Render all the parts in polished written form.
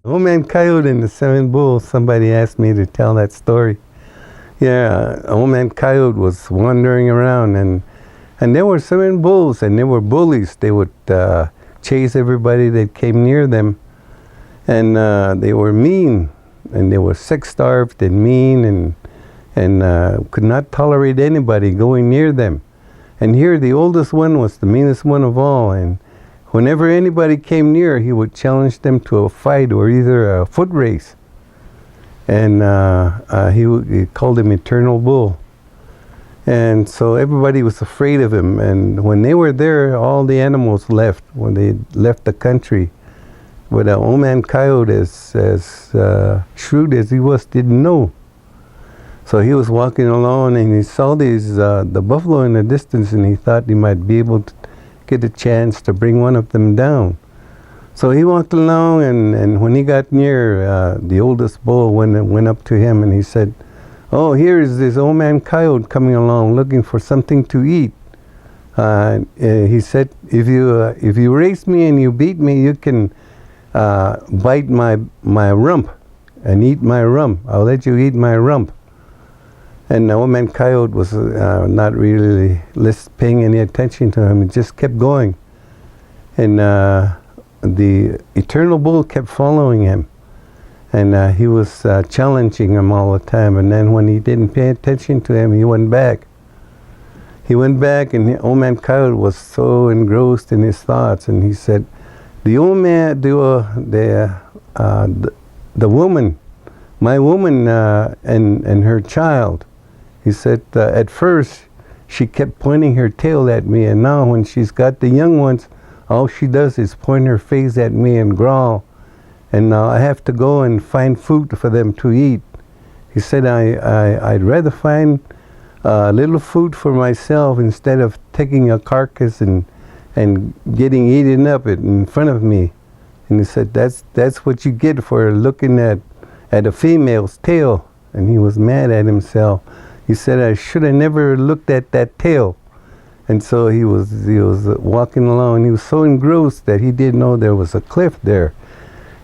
Old Man Coyote and the 7 Bulls, somebody asked me to tell that story. Yeah, Old Man Coyote was wandering around, and there were 7 bulls, and they were bullies. They would chase everybody that came near them, and they were mean, and they were sex-starved and mean, and could not tolerate anybody going near them. And here the oldest one was the meanest one of all, and whenever anybody came near, he would challenge them to a fight or either a foot race. And he called him Eternal Bull. And so everybody was afraid of him. And when they were there, all the animals left, when they left the country. But Old Man Coyote, as shrewd as he was, didn't know. So he was walking along, and he saw the buffalo in the distance, and he thought he might be able to get a chance to bring one of them down. So he walked along, and when he got near, the oldest bull went up to him, and he said, "Oh, here is this Old Man Coyote coming along looking for something to eat." He said, if you race me and you beat me, you can bite my rump and eat my rump. I'll let you eat my rump. And the Old Man Coyote was not really paying any attention to him. He just kept going. And the Eternal Bull kept following him. And he was challenging him all the time. And then when he didn't pay attention to him, he went back. He went back, and the Old Man Coyote was so engrossed in his thoughts. And he said, the woman, my woman and her child, he said, at first she kept pointing her tail at me, and now when she's got the young ones, all she does is point her face at me and growl. And now I have to go and find food for them to eat. He said, I'd rather find a little food for myself instead of taking a carcass and getting eaten up in front of me. And he said, that's what you get for looking at a female's tail. And he was mad at himself. He said, I should have never looked at that tail. And so he was walking along, and he was so engrossed that he didn't know there was a cliff there.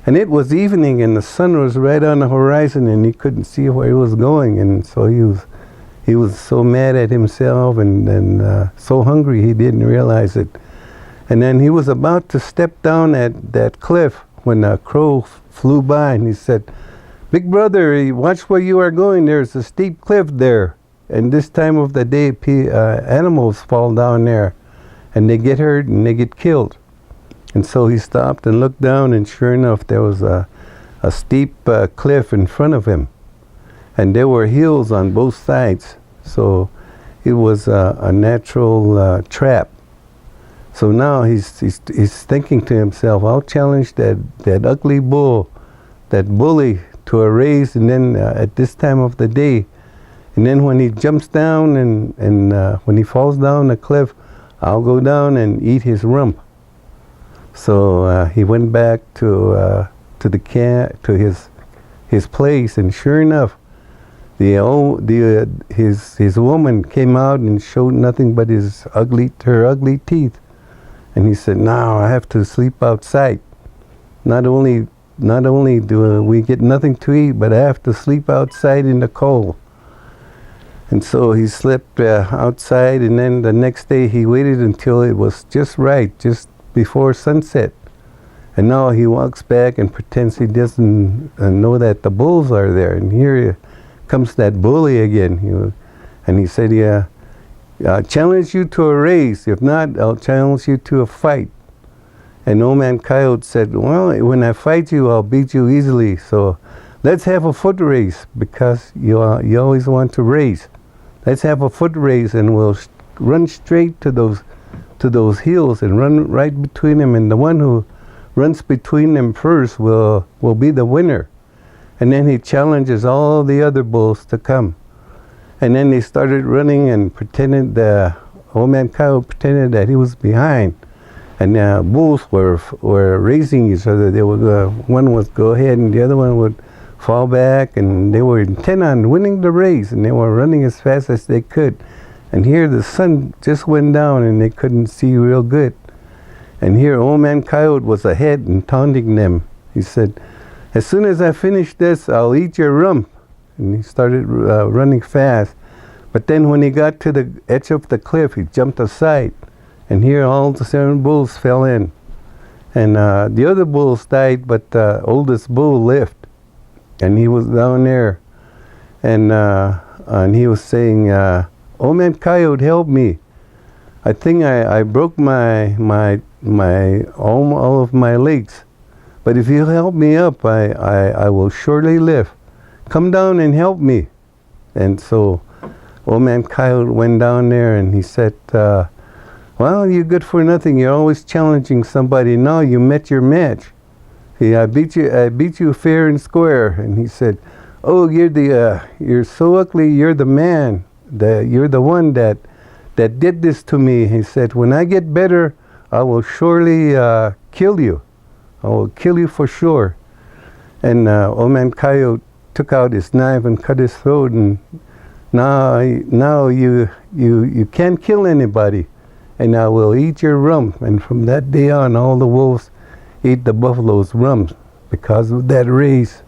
And it was evening, and the sun was right on the horizon, and he couldn't see where he was going. And so he was so mad at himself and so hungry he didn't realize it. And then he was about to step down at that cliff when a crow flew by, and he said, "Big brother, watch where you are going. There's a steep cliff there. And this time of the day, animals fall down there, and they get hurt and they get killed." And so he stopped and looked down, and sure enough, there was a steep cliff in front of him. And there were hills on both sides. So it was a natural trap. So now he's thinking to himself, I'll challenge that ugly bull, that bully, to a race, and then at this time of the day. And then when he jumps down and when he falls down the cliff, I'll go down and eat his rump. So he went back to the camp, to his place, and sure enough, his woman came out and showed nothing but her ugly teeth. And he said, "Now I have to sleep outside. Not only do we get nothing to eat, but I have to sleep outside in the cold." And so he slept outside, and then the next day he waited until it was just right, just before sunset. And now he walks back and pretends he doesn't know that the bulls are there. And here comes that bully again. And he said, "Yeah, I'll challenge you to a race. If not, I'll challenge you to a fight." And Old Man Coyote said, "Well, when I fight you, I'll beat you easily. So let's have a foot race, because you always want to race. Let's have a foot race, and we'll run straight to those hills and run right between them. And the one who runs between them first will be the winner." And then he challenges all the other bulls to come. And then they started running, and Old Man Coyote pretended that he was behind. And bulls were racing each other. They would one would go ahead, and the other one would fall back, and they were intent on winning the race, and they were running as fast as they could. And here the sun just went down, and they couldn't see real good. And here Old Man Coyote was ahead and taunting them. He said, As soon as I finish this, I'll eat your rump. And he started running fast. But then when he got to the edge of the cliff, he jumped aside. And here all the 7 bulls fell in. And the other bulls died, but the oldest bull lived. And he was down there. And he was saying, Old Man Coyote, help me. I think I broke all of my legs. But if you help me up, I will surely live. Come down and help me. And so Old Man Coyote went down there and he said, well, you're good for nothing. You're always challenging somebody. Now you met your match. I beat you fair and square. And he said, oh, you're so ugly. You're the man. You're the one that did this to me. He said, when I get better, I will surely kill you. I will kill you for sure. And Old Man Coyote took out his knife and cut his throat. And now you can't kill anybody. And I will eat your rump. And from that day on, all the wolves ate the buffalo's rump because of that race.